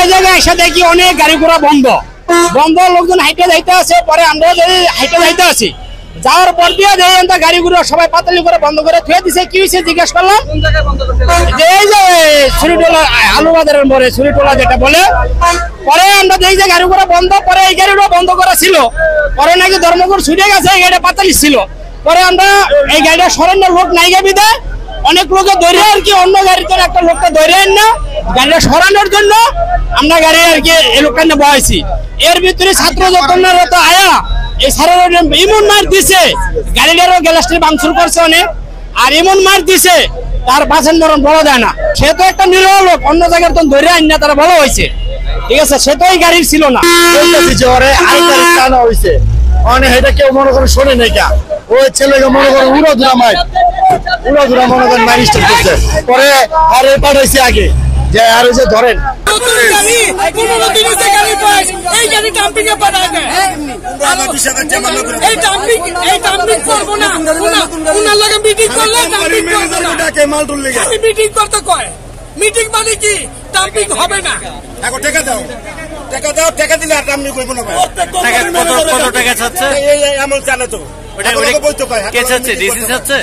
এই জায়গায় এসে দেখি অনেক গাড়ি ঘোড়া বন্ধ বন্ধ, লোকজন হাইটে যাইতে আছে। পরে আমরা যদি হাইটে যাইতে আছি, যাওয়ার পর দিয়ে দেখি গাড়িগুলো সবাই পাতালি করে বন্ধ করে থুয়ে দিছে। কি হয়েছে জিজ্ঞেস করলাম, যে এই যে ছুরিটোলা আলু বাজারের মোড়ে ছুরিটোলা যেটা বলে। পরে আমরা দেখি যে গাড়ি ঘোড়া বন্ধ, পরে এই গাড়িটা বন্ধ করা ছিল। পরে নাকি ধর্মপুর ছুটে গেছে, এই গাড়িটা পাতালি ছিল। পরে আমরা এই গাড়িটা সরানোর লোক নাই গাবিতে অনেক লোকে ধরে আর কি অন্য গাড়িতে একটা লোকটা ধরে আন না গাড়িটা সরানোর জন্য আমরা গাড়ি আর কি এই লোকটা নিয়ে বসাইছি। এর ভিতরে ছাত্র যখন আয়া এই সারের এমন মার দিছে, গাড়িটারও গ্যালাসটি ভাঙচুর করছে অনেক, আর এমন মার দিছে তার বাঁচান মরণ বলা যায় না। সে তো একটা নিরহ লোক, অন্য জায়গায় তো ধরে আন না, তারা বলা হয়েছে। ঠিক আছে, সে তো এই গাড়ির ছিল না। কেউ মনে করে শোনে নাই কা, ওই ছেলেকে মনে করে উড়াধুরা মনে করেন ম্যাজিস্ট্রেট করছে। পরে আর এ পাঠাইছে আগে যে আর ওই যে ধরেন মিটিং মানে কি ডাম্পিং হবে না। এখন টাকা দাও, টাকা দাও, টাকা দিলে আর ডাম্পিং করবো না। কত টাকা চাচ্ছে এমন জানে তো, কে চাচ্ছে? ডিসি চাচ্ছে।